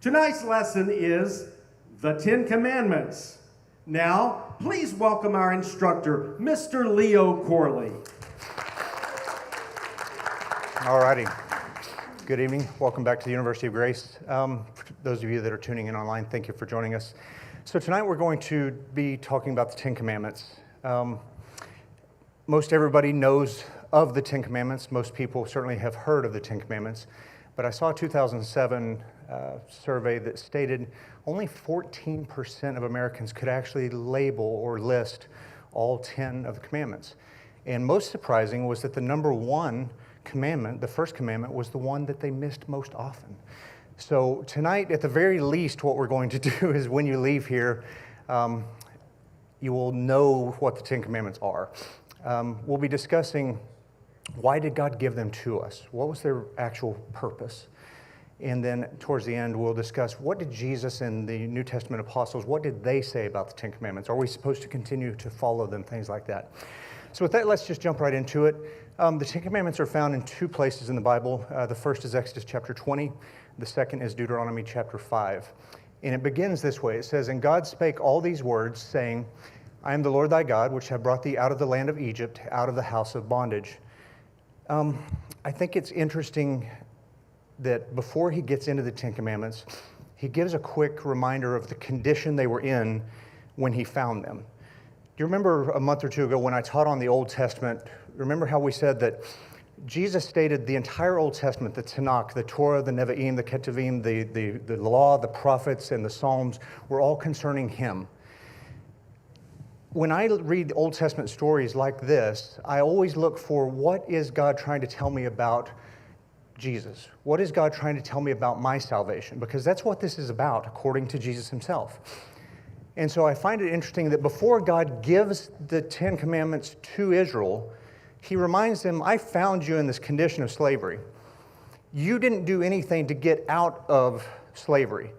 Tonight's lesson is the Ten Commandments. Now, please welcome our instructor, Mr. Leo Corley. All righty. Good evening. Welcome back to the University of Grace. For those of you that are tuning in online, thank you for joining us. So tonight we're going to be talking about the Ten Commandments. Most everybody knows of the Ten Commandments. Most people certainly have heard of the Ten Commandments. But I saw a 2007 survey that stated only 14% of Americans could actually label or list all 10 of the commandments. And most surprising was that the number one commandment, the first commandment, was the one that they missed most often. So tonight, at the very least, what we're going to do is when you leave here, you will know what the Ten Commandments are. We'll be discussing why did God give them to us? What was their actual purpose? And then towards the end, we'll discuss what did Jesus and the New Testament apostles, what did they say about the Ten Commandments? Are we supposed to continue to follow them? Things like that. So with that, let's just jump right into it. The Ten Commandments are found in two places in the Bible. The first is Exodus chapter 20. The second is Deuteronomy chapter 5. And it begins this way. It says, "And God spake all these words, saying, I am the Lord thy God, which have brought thee out of the land of Egypt, out of the house of bondage." I think it's interesting that before he gets into the Ten Commandments, he gives a quick reminder of the condition they were in when he found them. Do you remember a month or two ago when I taught on the Old Testament, remember how we said that Jesus stated the entire Old Testament, the Tanakh, the Torah, the Nevi'im, the Ketuvim, the law, the prophets, and the Psalms were all concerning him. When I read Old Testament stories like this, I always look for what is God trying to tell me about Jesus? What is God trying to tell me about my salvation? Because that's what this is about, according to Jesus himself. And so I find it interesting that before God gives the Ten Commandments to Israel, he reminds them, I found you in this condition of slavery. You didn't do anything to get out of slavery.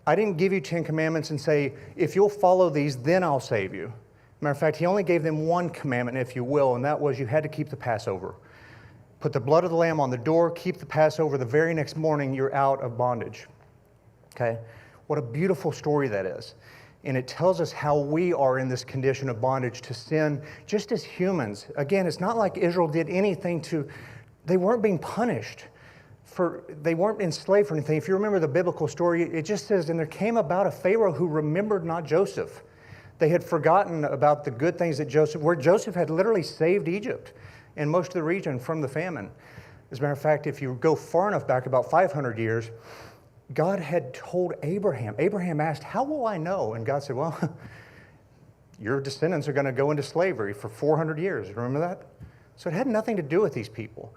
I didn't give you 10 commandments and say, if you'll follow these, then I'll save you. Matter of fact, he only gave them one commandment, if you will, and that was you had to keep the Passover. Put the blood of the lamb on the door, keep the Passover. The very next morning, you're out of bondage. Okay? What a beautiful story that is. And it tells us how we are in this condition of bondage to sin, just as humans. Again, it's not like Israel did anything they weren't being punished. They weren't enslaved for anything. If you remember the biblical story, it just says, and there came about a Pharaoh who remembered not Joseph. They had forgotten about the good things that Joseph had literally saved Egypt and most of the region from the famine. As a matter of fact, if you go far enough back, about 500 years, God had told Abraham. Abraham asked, how will I know? And God said, well, your descendants are going to go into slavery for 400 years. Remember that? So it had nothing to do with these people.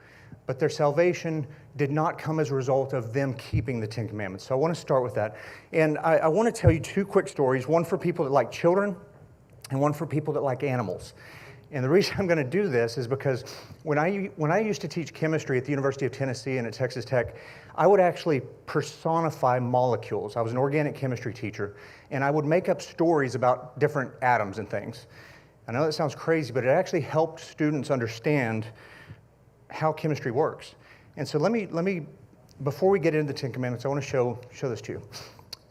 But their salvation did not come as a result of them keeping the Ten Commandments. So I want to start with that. And I want to tell you two quick stories, one for people that like children and one for people that like animals. And the reason I'm going to do this is because when I used to teach chemistry at the University of Tennessee and at Texas Tech, I would actually personify molecules. I was an organic chemistry teacher, and I would make up stories about different atoms and things. I know that sounds crazy, but it actually helped students understand how chemistry works. And so let me before we get into the Ten Commandments, I want to show this to you.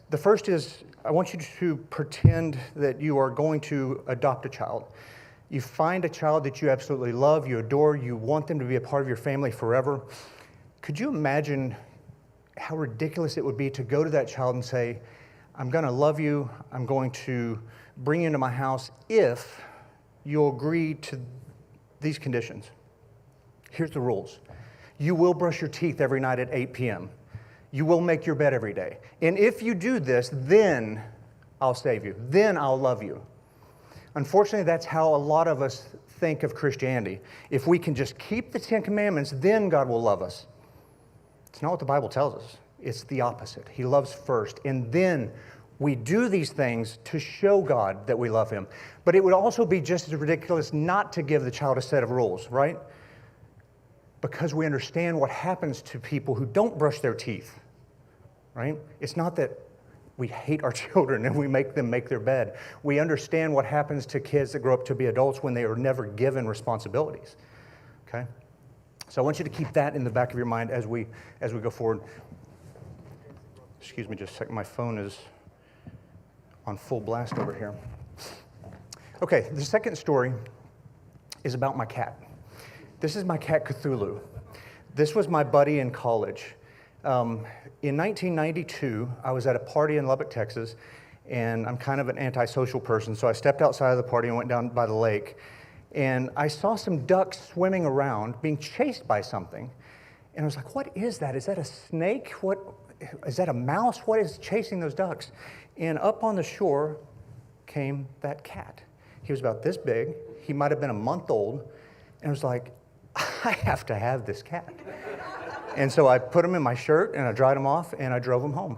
The first is, I want you to pretend that you are going to adopt a child. You find a child that you absolutely love, you adore, you want them to be a part of your family forever. Could you imagine how ridiculous it would be to go to that child and say, I'm going to love you, I'm going to bring you into my house if you'll agree to these conditions. Here's the rules. You will brush your teeth every night at 8 p.m. You will make your bed every day. And if you do this, then I'll save you. Then I'll love you. Unfortunately, that's how a lot of us think of Christianity. If we can just keep the Ten Commandments, then God will love us. It's not what the Bible tells us. It's the opposite. He loves first, and then we do these things to show God that we love him. But it would also be just as ridiculous not to give the child a set of rules, right? Because we understand what happens to people who don't brush their teeth, right? It's not that we hate our children and we make them make their bed. We understand what happens to kids that grow up to be adults when they are never given responsibilities, okay? So I want you to keep that in the back of your mind as we go forward. Excuse me just a second, my phone is on full blast over here. Okay, the second story is about my cat. This is my cat Cthulhu. This was my buddy in college. In 1992, I was at a party in Lubbock, Texas, and I'm kind of an antisocial person, so I stepped outside of the party and went down by the lake, and I saw some ducks swimming around, being chased by something, and I was like, what is that? Is that a snake? What, is that a mouse? What is chasing those ducks? And up on the shore came that cat. He was about this big. He might have been a month old, and I was like, I have to have this cat. And so I put him in my shirt, and I dried him off, and I drove him home.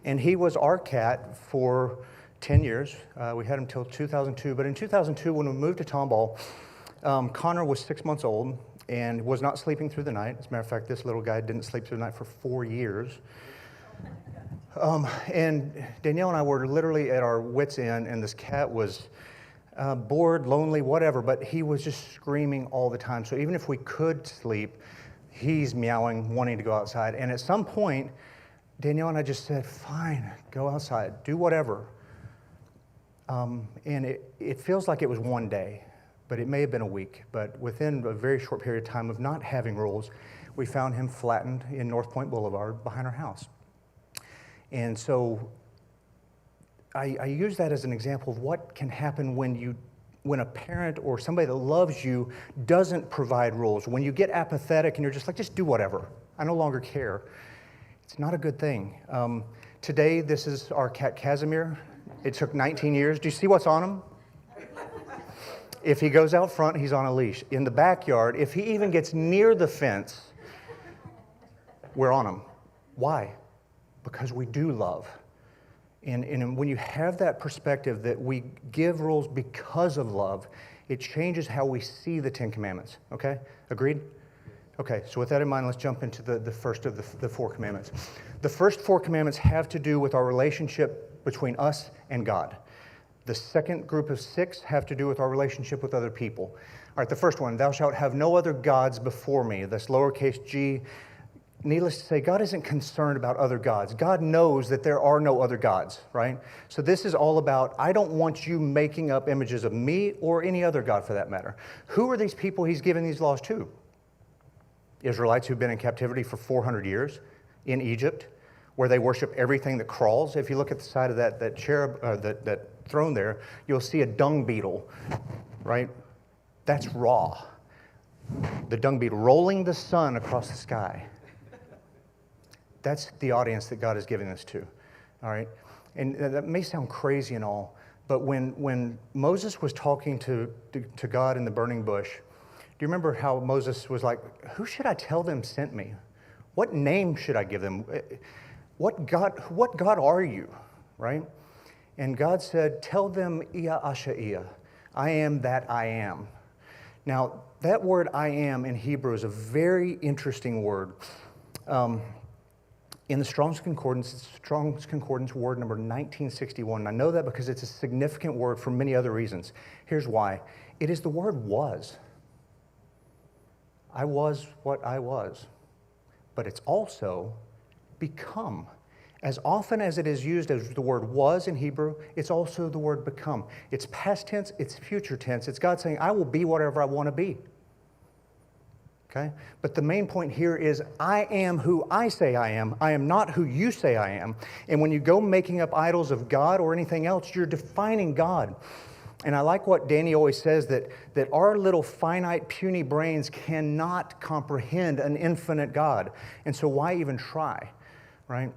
And he was our cat for 10 years. We had him till 2002. But in 2002, when we moved to Tomball, Connor was 6 months old and was not sleeping through the night. As a matter of fact, this little guy didn't sleep through the night for 4 years. And Danielle and I were literally at our wits' end, and this cat was bored, lonely, whatever, but he was just screaming all the time. So even if we could sleep, he's meowing, wanting to go outside. And at some point, Danielle and I just said, fine, go outside, do whatever. And it feels like it was one day, but it may have been a week. But within a very short period of time of not having rules, we found him flattened in North Point Boulevard behind our house. And so I use that as an example of what can happen when a parent or somebody that loves you doesn't provide rules. When you get apathetic and you're just like, just do whatever. I no longer care. It's not a good thing. Today, this is our cat Casimir. It took 19 years. Do you see what's on him? If he goes out front, he's on a leash. In the backyard, if he even gets near the fence, we're on him. Why? Because we do love. And when you have that perspective that we give rules because of love, it changes how we see the Ten Commandments, okay? Agreed? Okay, so with that in mind, let's jump into the first of the four commandments. The first four commandments have to do with our relationship between us and God. The second group of six have to do with our relationship with other people. All right, the first one, thou shalt have no other gods before me. That's lowercase g. Needless to say, God isn't concerned about other gods. God knows that there are no other gods, right? So this is all about, I don't want you making up images of me or any other God for that matter. Who are these people he's giving these laws to? Israelites who've been in captivity for 400 years in Egypt, where they worship everything that crawls. If you look at the side of that cherub, that throne there, you'll see a dung beetle, right? That's Ra. The dung beetle rolling the sun across the sky. That's the audience that God is giving this to, all right? And that may sound crazy and all, but when Moses was talking to God in the burning bush, do you remember how Moses was like, who should I tell them sent me? What name should I give them? What God are you, right? And God said, tell them, Ia Asha Ia, I am that I am. Now, that word I am in Hebrew is a very interesting word. In the Strong's Concordance, it's Strong's Concordance word number 1961. And I know that because it's a significant word for many other reasons. Here's why. It is the word was. I was what I was. But it's also become. As often as it is used as the word was in Hebrew, it's also the word become. It's past tense, it's future tense. It's God saying, I will be whatever I want to be. Okay? But the main point here is, I am who I say I am. I am not who you say I am. And when you go making up idols of God or anything else, you're defining God. And I like what Danny always says, that our little finite, puny brains cannot comprehend an infinite God. And so why even try, right?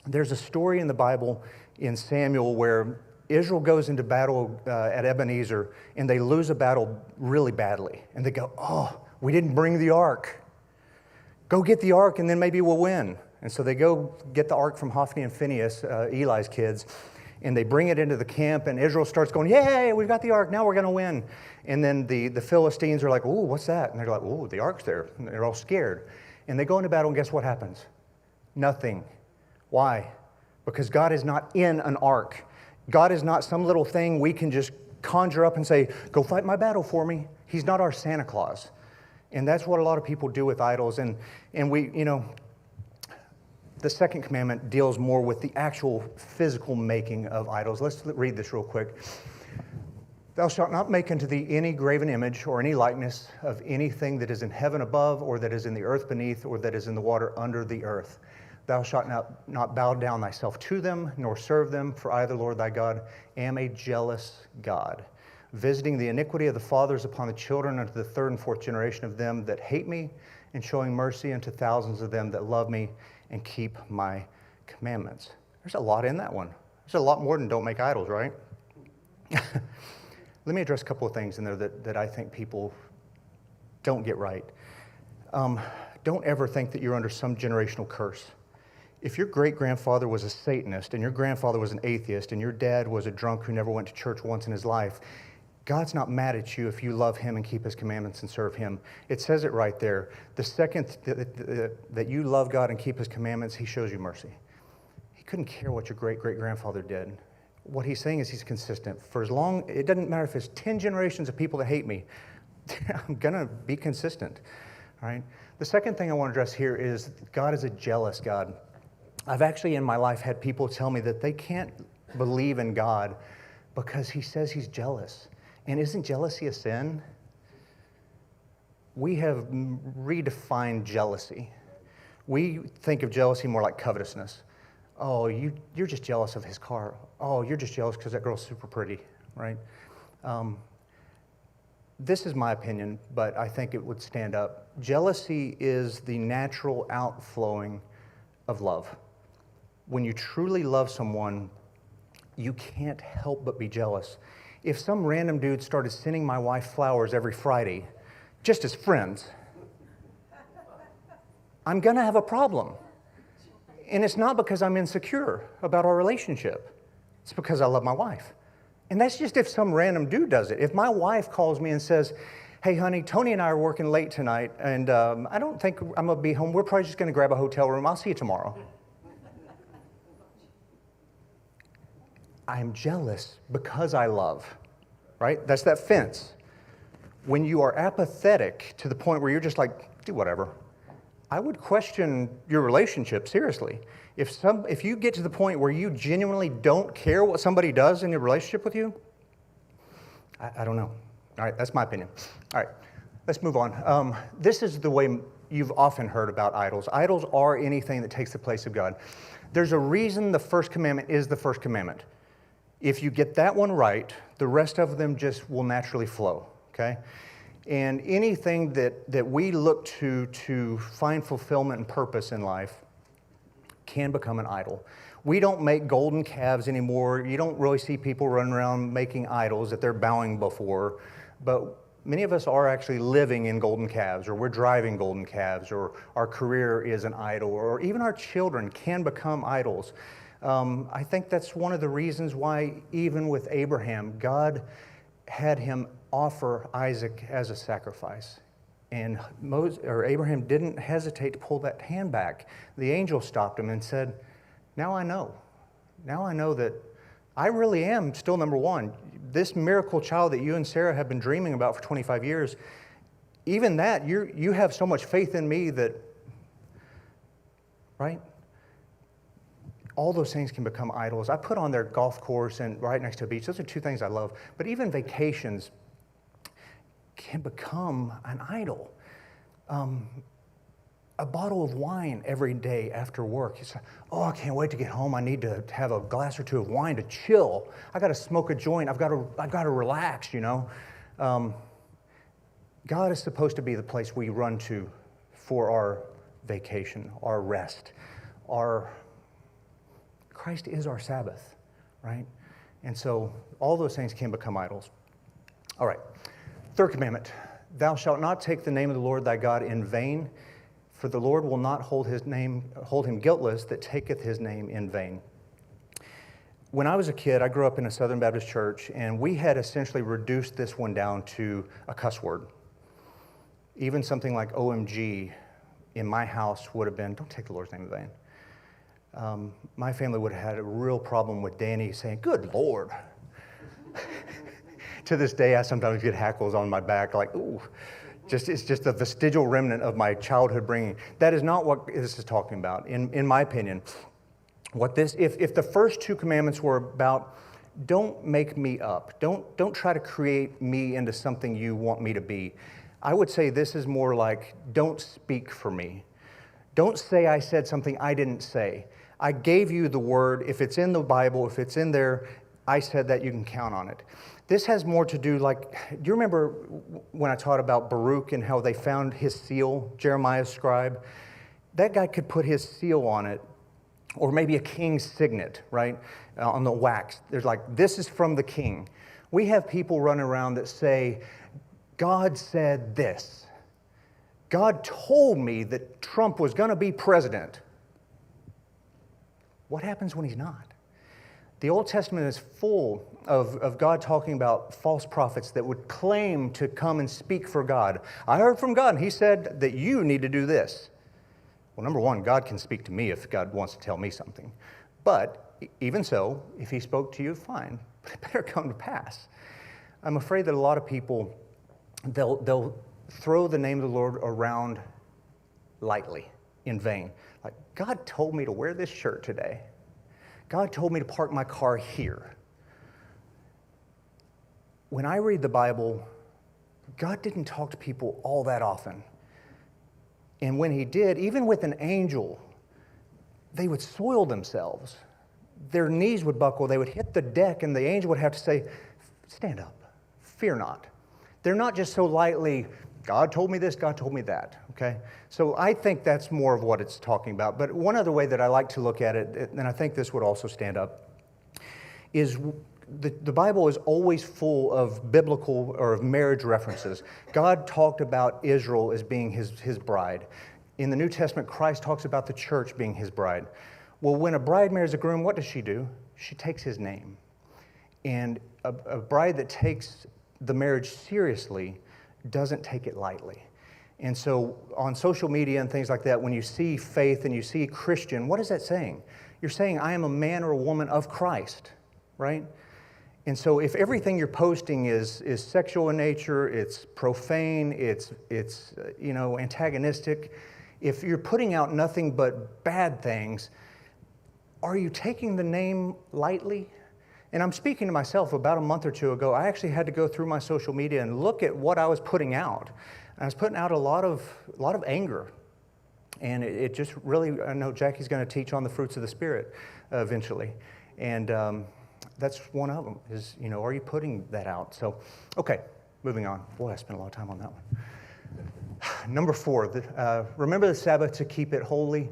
There's a story in the Bible in Samuel where Israel goes into battle at Ebenezer, and they lose a battle really badly. And they go, oh, we didn't bring the ark. Go get the ark, and then maybe we'll win. And so they go get the ark from Hophni and Phinehas, Eli's kids, and they bring it into the camp, and Israel starts going, yay, we've got the ark, now we're going to win. And then the Philistines are like, ooh, what's that? And they're like, ooh, the ark's there. And they're all scared. And they go into battle, and guess what happens? Nothing. Why? Because God is not in an ark. God is not some little thing we can just conjure up and say, go fight my battle for me. He's not our Santa Claus. And that's what a lot of people do with idols. And we, The second commandment deals more with the actual physical making of idols. Let's read this real quick. Thou shalt not make unto thee any graven image or any likeness of anything that is in heaven above, or that is in the earth beneath, or that is in the water under the earth. Thou shalt not bow down thyself to them, nor serve them, for I, the Lord thy God, am a jealous God, visiting the iniquity of the fathers upon the children unto the third and fourth generation of them that hate me, and showing mercy unto thousands of them that love me and keep my commandments. There's a lot in that one. There's a lot more than don't make idols, right? Let me address a couple of things in there that I think people don't get right. Don't ever think that you're under some generational curse. If your great-grandfather was a Satanist, and your grandfather was an atheist, and your dad was a drunk who never went to church once in his life, God's not mad at you if you love him and keep his commandments and serve him. It says it right there. The second that you love God and keep his commandments, he shows you mercy. He couldn't care what your great-great-grandfather did. What he's saying is he's consistent. For as long, it doesn't matter if it's 10 generations of people that hate me, I'm going to be consistent. All right? The second thing I want to address here is God is a jealous God. I've actually in my life had people tell me that they can't believe in God because he says he's jealous. And isn't jealousy a sin? We have redefined jealousy. We think of jealousy more like covetousness. Oh, you're just jealous of his car. Oh, you're just jealous because that girl's super pretty, right? This is my opinion, but I think it would stand up. Jealousy is the natural outflowing of love. When you truly love someone, you can't help but be jealous. If some random dude started sending my wife flowers every Friday, just as friends, I'm gonna have a problem. And it's not because I'm insecure about our relationship. It's because I love my wife. And that's just if some random dude does it. If my wife calls me and says, hey, honey, Tony and I are working late tonight, and I don't think I'm going to be home. We're probably just going to grab a hotel room. I'll see you tomorrow. I'm jealous because I love, right? That's that fence. When you are apathetic to the point where you're just like, do whatever, I would question your relationship seriously. If you get to the point where you genuinely don't care what somebody does in your relationship with you, I don't know. All right, that's my opinion. All right, let's move on. This is the way you've often heard about idols. Idols are anything that takes the place of God. There's a reason the first commandment is the first commandment. If you get that one right, the rest of them just will naturally flow, okay? And anything that we look to find fulfillment and purpose in life can become an idol. We don't make golden calves anymore. You don't really see people running around making idols that they're bowing before. But many of us are actually living in golden calves, or we're driving golden calves, or our career is an idol, or even our children can become idols. I think that's one of the reasons why even with Abraham, God had him offer Isaac as a sacrifice. And Abraham didn't hesitate to pull that hand back. The angel stopped him and said, now I know. Now I know that I really am still number one. This miracle child that you and Sarah have been dreaming about for 25 years, even that, you have so much faith in me that, right? All those things can become idols. I put on their golf course and right next to a beach. Those are two things I love. But even vacations can become an idol. A bottle of wine every day after work. It's like, oh, I can't wait to get home. I need to have a glass or two of wine to chill. I got to smoke a joint. I've got to relax, you know. God is supposed to be the place we run to for our vacation, our rest. Christ is our Sabbath, right? And so all those things can become idols. All right. Third commandment, thou shalt not take the name of the Lord thy God in vain, for the Lord will not hold him guiltless that taketh his name in vain. When I was a kid, I grew up in a Southern Baptist church, and we had essentially reduced this one down to a cuss word. Even something like OMG in my house would have been, don't take the Lord's name in vain. My family would have had a real problem with Danny saying, good Lord. To this day, I sometimes get hackles on my back like, ooh, It's just a vestigial remnant of my childhood bringing. That is not what this is talking about, in my opinion. If the first two commandments were about, don't make me up, don't try to create me into something you want me to be, I would say this is more like, don't speak for me. Don't say I said something I didn't say. I gave you the word. If it's in the Bible, if it's in there, I said that, you can count on it. This has more to do, like, do you remember when I taught about Baruch and how they found his seal, Jeremiah's scribe? That guy could put his seal on it, or maybe a king's signet, right, on the wax. There's like, this is from the king. We have people running around that say, God said this. God told me that Trump was going to be president. What happens when he's not? The Old Testament is full of God talking about false prophets that would claim to come and speak for God. I heard from God, and he said that you need to do this. Well, number one, God can speak to me if God wants to tell me something. But even so, if he spoke to you, fine. But it better come to pass. I'm afraid that a lot of people, they'll throw the name of the Lord around lightly, in vain. Like, God told me to wear this shirt today. God told me to park my car here. When I read the Bible, God didn't talk to people all that often. And when he did, even with an angel, they would soil themselves. Their knees would buckle, they would hit the deck, and the angel would have to say, stand up, fear not. They're not just so lightly, God told me this, God told me that, okay? So I think that's more of what it's talking about. But one other way that I like to look at it, and I think this would also stand up, is the Bible is always full of biblical or of marriage references. God talked about Israel as being his bride. In the New Testament, Christ talks about the church being his bride. Well, when a bride marries a groom, what does she do? She takes his name. And a bride that takes the marriage seriously doesn't take it lightly. And so on social media and things like that, when you see faith and you see Christian, what is that saying? You're saying, I am a man or a woman of Christ, right? And so if everything you're posting is sexual in nature, it's profane, it's antagonistic, if you're putting out nothing but bad things, are you taking the name lightly? And I'm speaking to myself. About a month or two ago, I actually had to go through my social media and look at what I was putting out. And I was putting out a lot of anger. And it just really, I know Jackie's going to teach on the fruits of the Spirit eventually. And that's one of them, is, are you putting that out? So, okay, moving on. Boy, I spent a lot of time on that one. Number 4, remember the Sabbath to keep it holy,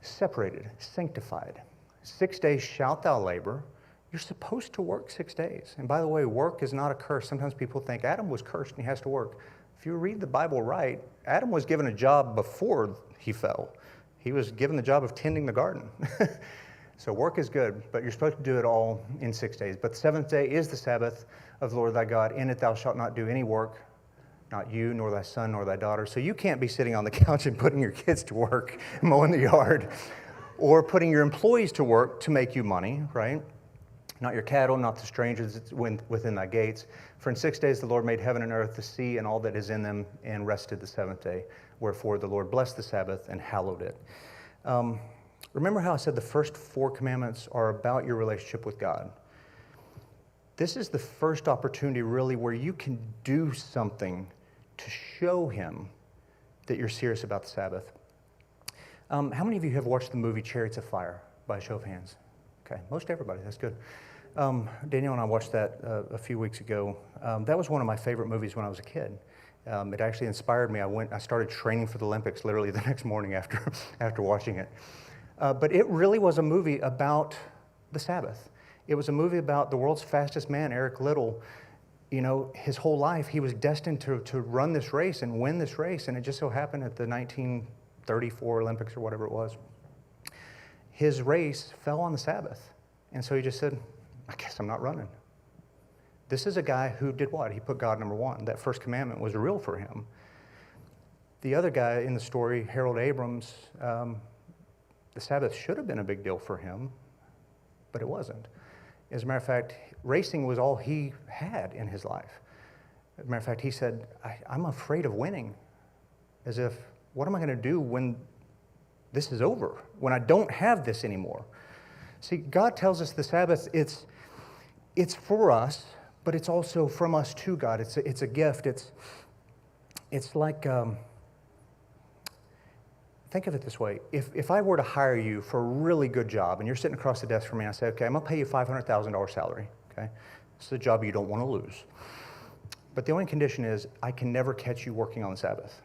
separated, sanctified. 6 days shalt thou labor. You're supposed to work 6 days. And by the way, work is not a curse. Sometimes people think Adam was cursed and he has to work. If you read the Bible right, Adam was given a job before he fell. He was given the job of tending the garden. So work is good, but you're supposed to do it all in 6 days. But the 7th day is the Sabbath of the Lord thy God. In it thou shalt not do any work, not you, nor thy son, nor thy daughter. So you can't be sitting on the couch and putting your kids to work, mowing the yard, or putting your employees to work to make you money, right? Not your cattle, not the strangers within thy gates. For in 6 days the Lord made heaven and earth, the sea, and all that is in them, and rested the 7th day. Wherefore the Lord blessed the Sabbath and hallowed it. Remember how I said the first 4 commandments are about your relationship with God? This is the first opportunity really where you can do something to show him that you're serious about the Sabbath. How many of you have watched the movie Chariots of Fire, by a show of hands? Okay, most everybody, that's good. Danielle and I watched that a few weeks ago. That was one of my favorite movies when I was a kid. It actually inspired me. I started training for the Olympics literally the next morning after watching it. But it really was a movie about the Sabbath. It was a movie about the world's fastest man, Eric Liddell. His whole life he was destined to run this race and win this race, and it just so happened at the 1934 Olympics or whatever it was, his race fell on the Sabbath. And so he just said, I guess I'm not running. This is a guy who did what? He put God number 1. That first commandment was real for him. The other guy in the story, Harold Abrams, the Sabbath should have been a big deal for him, but it wasn't. As a matter of fact, racing was all he had in his life. As a matter of fact, he said, I'm afraid of winning. As if, what am I going to do when this is over, when I don't have this anymore? See, God tells us the Sabbath, it's for us, but it's also from us to God. It's a gift. It's like, think of it this way. If I were to hire you for a really good job, and you're sitting across the desk from me, and I say, okay, I'm going to pay you $500,000 salary, okay? It's a job you don't want to lose. But the only condition is I can never catch you working on the Sabbath.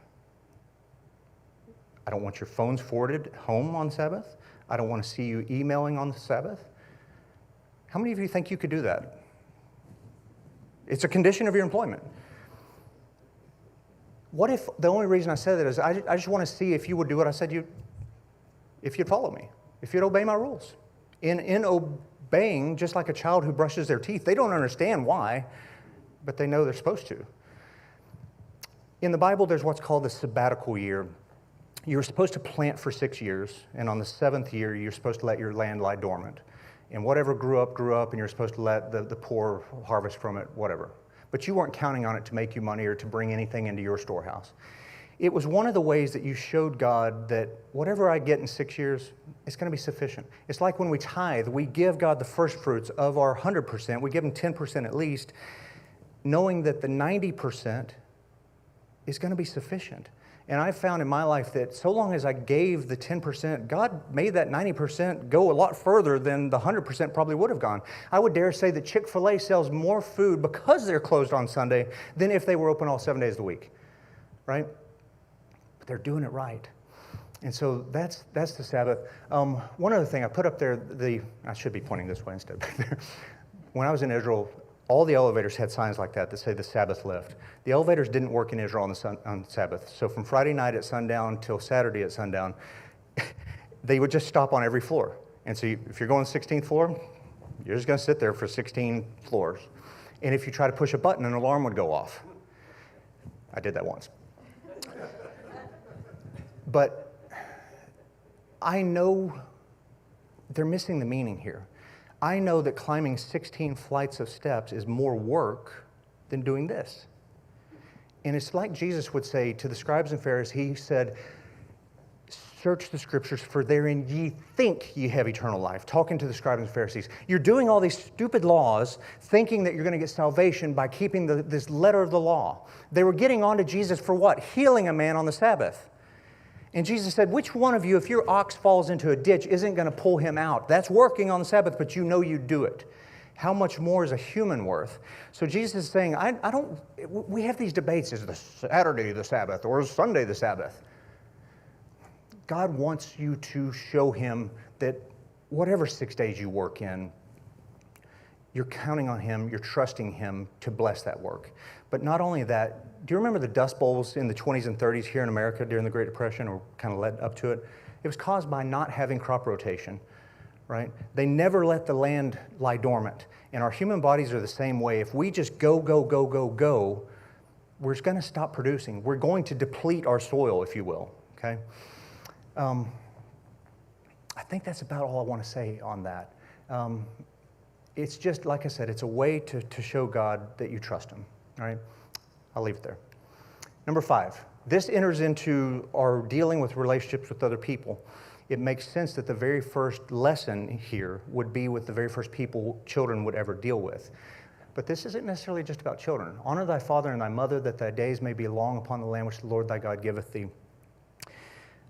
I don't want your phones forwarded home on Sabbath. I don't want to see you emailing on the Sabbath. How many of you think you could do that? It's a condition of your employment. What if the only reason I said that is I just want to see if you would do what I said if you'd follow me, if you'd obey my rules. In obeying, just like a child who brushes their teeth, they don't understand why, but they know they're supposed to. In the Bible, there's what's called the sabbatical year. You're supposed to plant for 6 years, and on the 7th year, you're supposed to let your land lie dormant. And whatever grew up, and you're supposed to let the poor harvest from it, whatever. But you weren't counting on it to make you money or to bring anything into your storehouse. It was one of the ways that you showed God that whatever I get in 6 years, it's going to be sufficient. It's like when we tithe, we give God the first fruits of our 100%, we give him 10% at least, knowing that the 90% is going to be sufficient. And I've found in my life that so long as I gave the 10%, God made that 90% go a lot further than the 100% probably would have gone. I would dare say that Chick-fil-A sells more food because they're closed on Sunday than if they were open all 7 days of the week, right? But they're doing it right. And so that's the Sabbath. One other thing, I put up there, I should be pointing this way instead of back there. When I was in Israel, all the elevators had signs like that say the Sabbath lift. The elevators didn't work in Israel on Sabbath. So from Friday night at sundown till Saturday at sundown, they would just stop on every floor. And so if you're going 16th floor, you're just going to sit there for 16 floors. And if you try to push a button, an alarm would go off. I did that once. But I know they're missing the meaning here. I know that climbing 16 flights of steps is more work than doing this. And it's like Jesus would say to the scribes and Pharisees, he said, search the scriptures, for therein ye think ye have eternal life. Talking to the scribes and Pharisees. You're doing all these stupid laws, thinking that you're going to get salvation by keeping this letter of the law. They were getting on to Jesus for what? Healing a man on the Sabbath. And Jesus said, which one of you, if your ox falls into a ditch, isn't going to pull him out? That's working on the Sabbath, but you know you do it. How much more is a human worth? So Jesus is saying, we have these debates, is the Saturday the Sabbath or is Sunday the Sabbath? God wants you to show him that whatever 6 days you work in, you're counting on him, you're trusting him to bless that work. But not only that, do you remember the Dust Bowls in the 20s and 30s here in America during the Great Depression, or kind of led up to it? It was caused by not having crop rotation, right? They never let the land lie dormant. And our human bodies are the same way. If we just go, we're going to stop producing. We're going to deplete our soil, if you will, okay? I think that's about all I want to say on that. It's just, like I said, it's a way to show God that you trust him, all right? I'll leave it there. Number 5, this enters into our dealing with relationships with other people. It makes sense that the very first lesson here would be with the very first people children would ever deal with. But this isn't necessarily just about children. Honor thy father and thy mother, that thy days may be long upon the land which the Lord thy God giveth thee.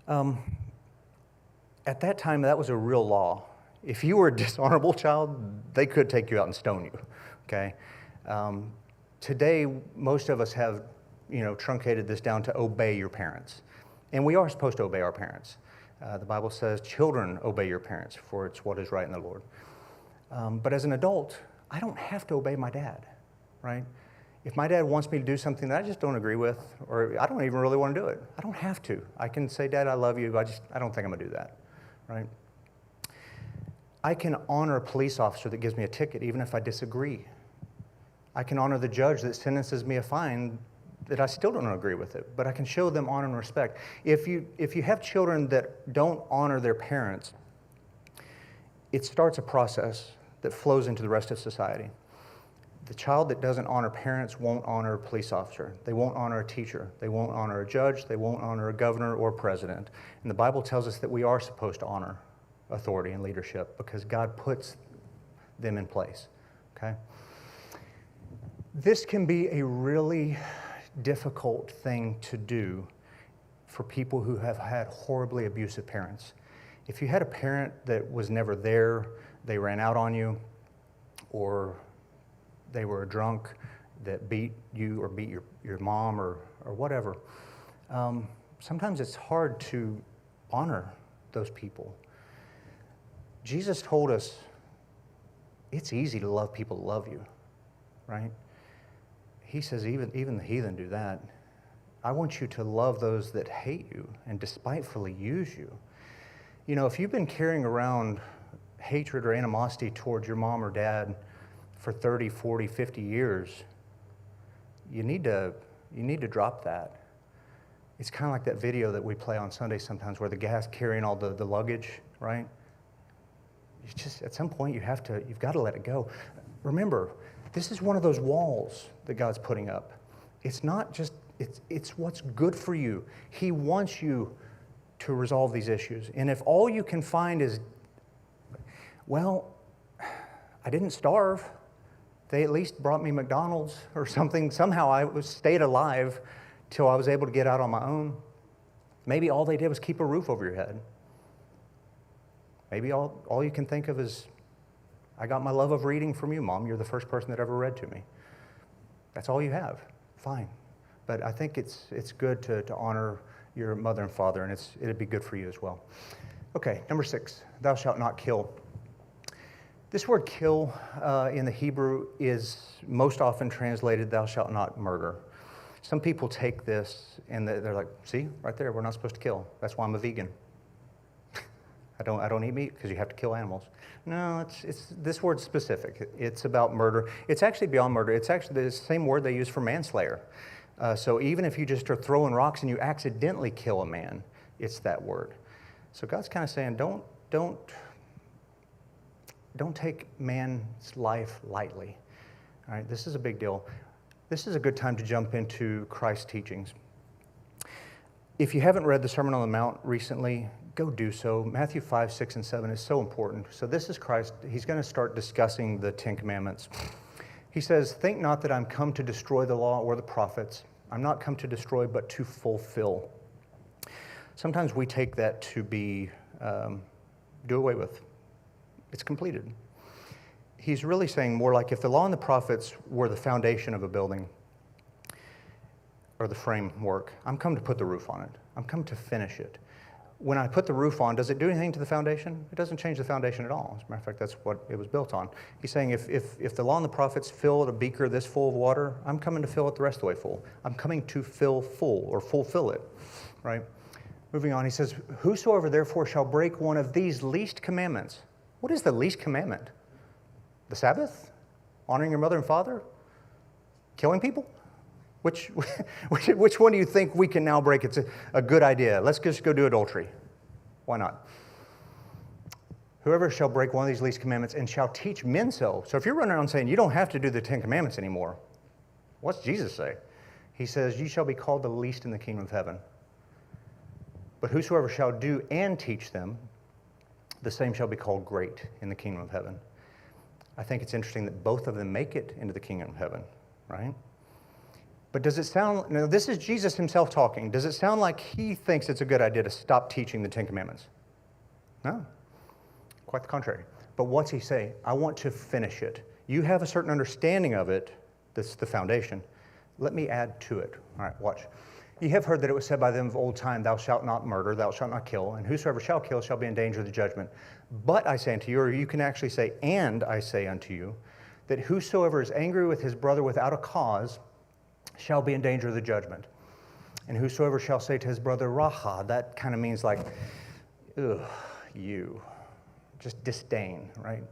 At that time, that was a real law. If you were a dishonorable child, they could take you out and stone you, okay? Today, most of us have, truncated this down to obey your parents. And we are supposed to obey our parents. The Bible says, children, obey your parents, for it's what is right in the Lord. But as an adult, I don't have to obey my dad, right? If my dad wants me to do something that I just don't agree with, or I don't even really want to do it, I don't have to. I can say, Dad, I love you, but I don't think I'm going to do that, right? I can honor a police officer that gives me a ticket, even if I disagree. I can honor the judge that sentences me a fine that I still don't agree with it, but I can show them honor and respect. If you have children that don't honor their parents, it starts a process that flows into the rest of society. The child that doesn't honor parents won't honor a police officer. They won't honor a teacher. They won't honor a judge. They won't honor a governor or president. And the Bible tells us that we are supposed to honor authority and leadership because God puts them in place, okay? This can be a really difficult thing to do for people who have had horribly abusive parents. If you had a parent that was never there, they ran out on you, or they were a drunk that beat you or beat your mom or whatever, sometimes it's hard to honor those people. Jesus told us it's easy to love people that love you, right? He says even the heathen do that. I want you to love those that hate you and despitefully use you. You know, if you've been carrying around hatred or animosity towards your mom or dad for 30, 40, 50 years, you need to drop that. It's kind of like that video that we play on Sunday sometimes where the guy's carrying all the luggage, right? It's just, at some point, you've got to let it go. Remember, this is one of those walls that God's putting up. It's not just, it's what's good for you. He wants you to resolve these issues. And if all you can find is, well, I didn't starve. They at least brought me McDonald's or something. Somehow I stayed alive till I was able to get out on my own. Maybe all they did was keep a roof over your head. Maybe all you can think of is, I got my love of reading from you, Mom. You're the first person that ever read to me. That's all you have. Fine. But I think it's good to honor your mother and father, and it'd be good for you as well. Okay, number 6, thou shalt not kill. This word kill in the Hebrew is most often translated, thou shalt not murder. Some people take this and they're like, see, right there, we're not supposed to kill. That's why I'm a vegan. I don't eat meat because you have to kill animals. No, it's this word's specific. It's about murder. It's actually beyond murder. It's actually the same word they use for manslayer. So even if you just are throwing rocks and you accidentally kill a man, it's that word. So God's kind of saying, don't take man's life lightly. All right, this is a big deal. This is a good time to jump into Christ's teachings. If you haven't read the Sermon on the Mount recently, go do so. Matthew 5, 6, and 7 is so important. So this is Christ. He's going to start discussing the 10 Commandments. He says, think not that I'm come to destroy the law or the prophets. I'm not come to destroy, but to fulfill. Sometimes we take that to be do away with. It's completed. He's really saying more like if the law and the prophets were the foundation of a building or the framework, I'm come to put the roof on it. I'm come to finish it. When I put the roof on, does it do anything to the foundation? It doesn't change the foundation at all. As a matter of fact, that's what it was built on. He's saying if the law and the prophets fill a beaker this full of water, I'm coming to fill it the rest of the way full. I'm coming to fill full or fulfill it, right? Moving on, he says, whosoever therefore shall break one of these least commandments. What is the least commandment? The Sabbath? Honoring your mother and father? Killing people? Which one do you think we can now break? It's a good idea. Let's just go do adultery. Why not? Whoever shall break one of these least commandments and shall teach men so. So if you're running around saying you don't have to do the 10 Commandments anymore, what's Jesus say? He says, you shall be called the least in the kingdom of heaven. But whosoever shall do and teach them, the same shall be called great in the kingdom of heaven. I think it's interesting that both of them make it into the kingdom of heaven, right? But does it sound, now this is Jesus himself talking, does it sound like he thinks it's a good idea to stop teaching the 10 Commandments? No, quite the contrary. But what's he say? I want to finish it. You have a certain understanding of it, that's the foundation. Let me add to it. All right, watch. Ye have heard that it was said by them of old time, thou shalt not murder, thou shalt not kill, and whosoever shall kill shall be in danger of the judgment. But I say unto you, or you can actually say, and I say unto you, that whosoever is angry with his brother without a cause shall be in danger of the judgment. And whosoever shall say to his brother, Raha, that kind of means like, ugh, you, just disdain, right?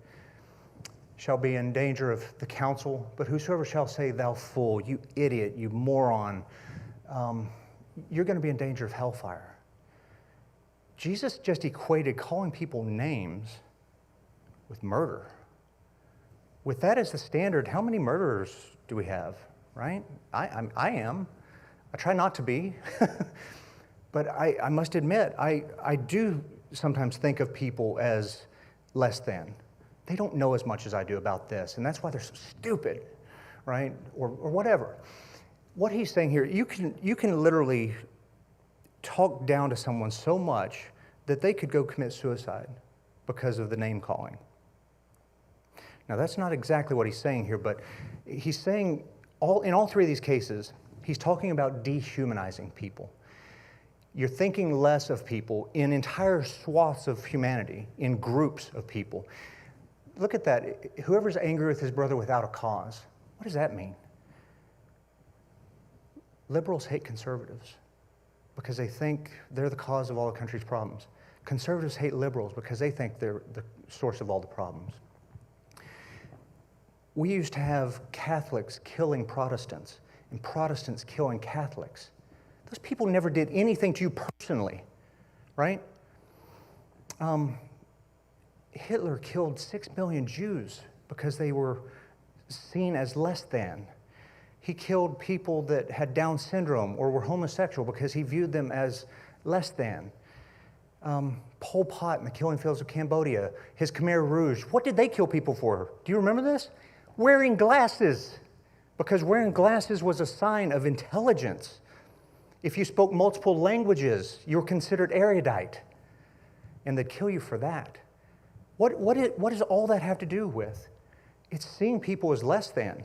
Shall be in danger of the council. But whosoever shall say, thou fool, you idiot, you moron, you're going to be in danger of hellfire. Jesus just equated calling people names with murder, with that as the standard, how many murderers do we have, right? I am. I try not to be. But I must admit, I do sometimes think of people as less than. They don't know as much as I do about this, and that's why they're so stupid, right? Or whatever. What he's saying here, you can literally talk down to someone so much that they could go commit suicide because of the name calling. Now, that's not exactly what he's saying here, but he's saying in all three of these cases, he's talking about dehumanizing people. You're thinking less of people in entire swaths of humanity, in groups of people. Look at that. Whoever's angry with his brother without a cause. What does that mean? Liberals hate conservatives because they think they're the cause of all the country's problems. Conservatives hate liberals because they think they're the source of all the problems. We used to have Catholics killing Protestants and Protestants killing Catholics. Those people never did anything to you personally, right? Hitler killed 6 million Jews because they were seen as less than. He killed people that had Down syndrome or were homosexual because he viewed them as less than. Pol Pot in the killing fields of Cambodia, his Khmer Rouge, what did they kill people for? Do you remember this? Wearing glasses, because wearing glasses was a sign of intelligence. If you spoke multiple languages, you were considered erudite, and they'd kill you for that. What does all that have to do with? It's seeing people as less than.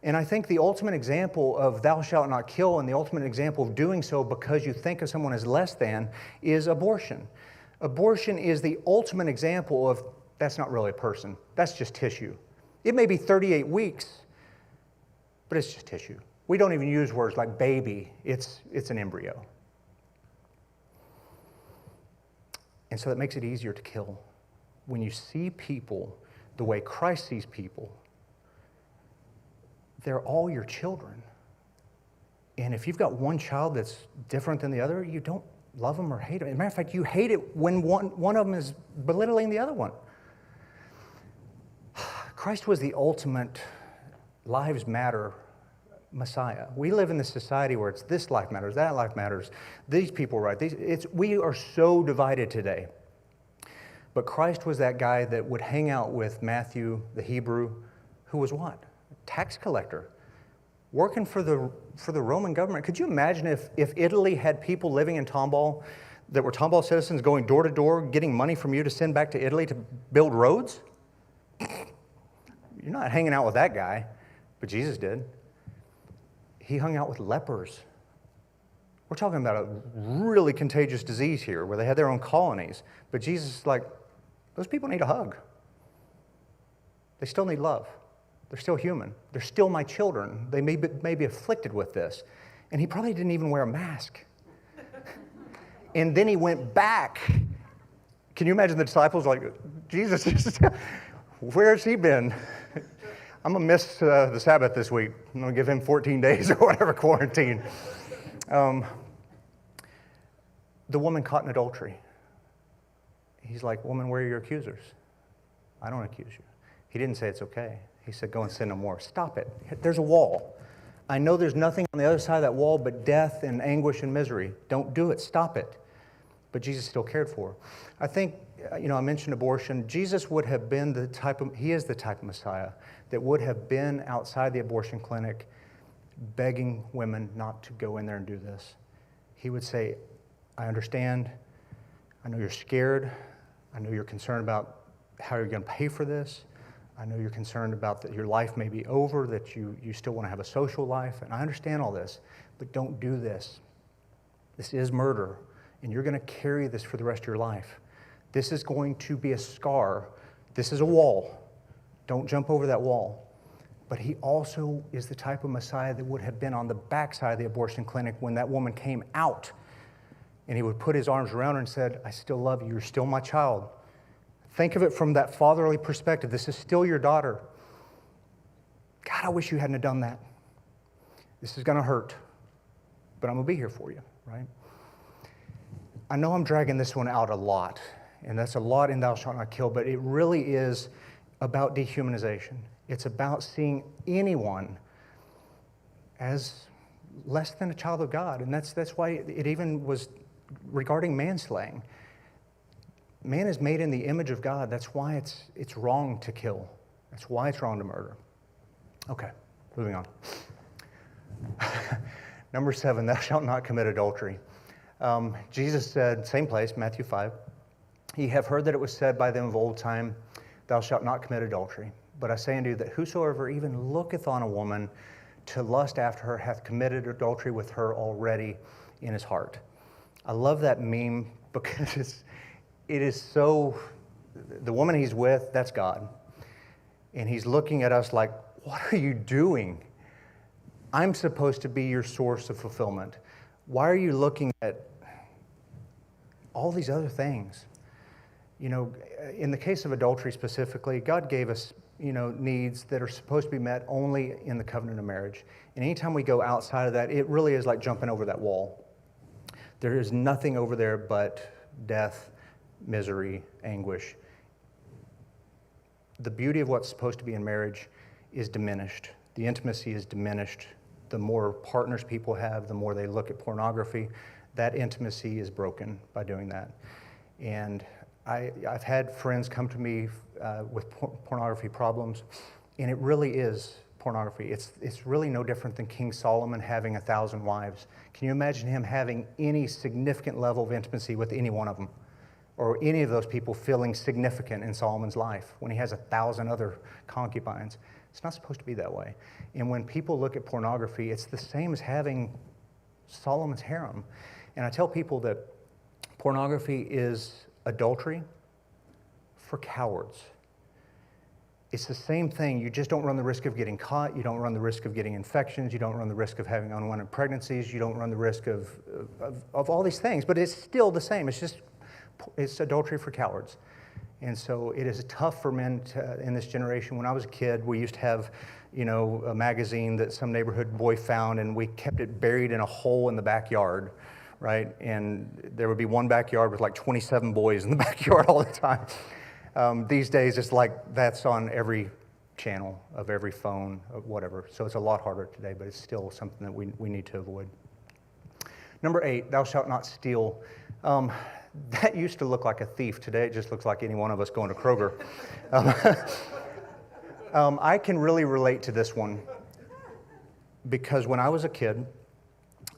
And I think the ultimate example of thou shalt not kill and the ultimate example of doing so because you think of someone as less than is abortion. Abortion is the ultimate example of that's not really a person, that's just tissue. It may be 38 weeks, but it's just tissue. We don't even use words like baby, it's an embryo. And so that makes it easier to kill. When you see people the way Christ sees people, they're all your children. And if you've got one child that's different than the other, you don't love them or hate them. As a matter of fact, you hate it when one of them is belittling the other one. Christ was the ultimate lives matter Messiah. We live in this society where it's this life matters, that life matters, these people right. We are so divided today. But Christ was that guy that would hang out with Matthew, the Hebrew, who was what? Tax collector, working for the Roman government. Could you imagine if Italy had people living in Tomball that were Tomball citizens going door to door, getting money from you to send back to Italy to build roads? You're not hanging out with that guy, but Jesus did. He hung out with lepers. We're talking about a really contagious disease here where they had their own colonies. But Jesus is like, those people need a hug. They still need love. They're still human. They're still my children. They may be afflicted with this. And he probably didn't even wear a mask. And then he went back. Can you imagine the disciples like, Jesus, where has he been? I'm going to miss the Sabbath this week. I'm going to give him 14 days or whatever quarantine. The woman caught in adultery. He's like, woman, where are your accusers? I don't accuse you. He didn't say it's okay. He said, go and sin no more. Stop it. There's a wall. I know there's nothing on the other side of that wall but death and anguish and misery. Don't do it. Stop it. But Jesus still cared for her. I think, I mentioned abortion. Jesus would have been he is the type of Messiah that would have been outside the abortion clinic begging women not to go in there and do this. He would say, I understand. I know you're scared. I know you're concerned about how you're going to pay for this. I know you're concerned about that your life may be over, that you still want to have a social life, and I understand all this, but don't do this. This is murder, and you're going to carry this for the rest of your life. This is going to be a scar. This is a wall. Don't jump over that wall. But he also is the type of Messiah that would have been on the backside of the abortion clinic when that woman came out. And he would put his arms around her and said, I still love you. You're still my child. Think of it from that fatherly perspective. This is still your daughter. God, I wish you hadn't have done that. This is going to hurt, but I'm going to be here for you, right? I know I'm dragging this one out a lot, and that's a lot in Thou Shalt Not Kill, but it really is about dehumanization. It's about seeing anyone as less than a child of God. And that's why it even was regarding manslaying. Man is made in the image of God. That's why it's wrong to kill. That's why it's wrong to murder. Okay, moving on. Number 7, thou shalt not commit adultery. Jesus said, same place, Matthew 5, ye have heard that it was said by them of old time, thou shalt not commit adultery. But I say unto you that whosoever even looketh on a woman to lust after her hath committed adultery with her already in his heart. I love that meme because it is so, the woman he's with, that's God. And he's looking at us like, what are you doing? I'm supposed to be your source of fulfillment. Why are you looking at all these other things? You know, in the case of adultery specifically, God gave us, needs that are supposed to be met only in the covenant of marriage. And anytime we go outside of that, it really is like jumping over that wall. There is nothing over there but death, misery, anguish. The beauty of what's supposed to be in marriage is diminished. The intimacy is diminished. The more partners people have, the more they look at pornography. That intimacy is broken by doing that. And I've had friends come to me with pornography problems, and it really is pornography. It's really no different than King Solomon having 1,000 wives. Can you imagine him having any significant level of intimacy with any one of them? Or any of those people feeling significant in Solomon's life when he has 1,000 other concubines? It's not supposed to be that way. And when people look at pornography, it's the same as having Solomon's harem. And I tell people that pornography is adultery for cowards. It's the same thing. You just don't run the risk of getting caught. You don't run the risk of getting infections. You don't run the risk of having unwanted pregnancies. You don't run the risk of all these things. But it's still the same. It's adultery for cowards. And so it is tough for men in this generation. When I was a kid, we used to have, a magazine that some neighborhood boy found, and we kept it buried in a hole in the backyard, right? And there would be one backyard with like 27 boys in the backyard all the time. These days, it's like that's on every channel of every phone, of whatever. So it's a lot harder today, but it's still something that we need to avoid. Number 8, thou shalt not steal. That used to look like a thief. Today, it just looks like any one of us going to Kroger. I can really relate to this one because when I was a kid,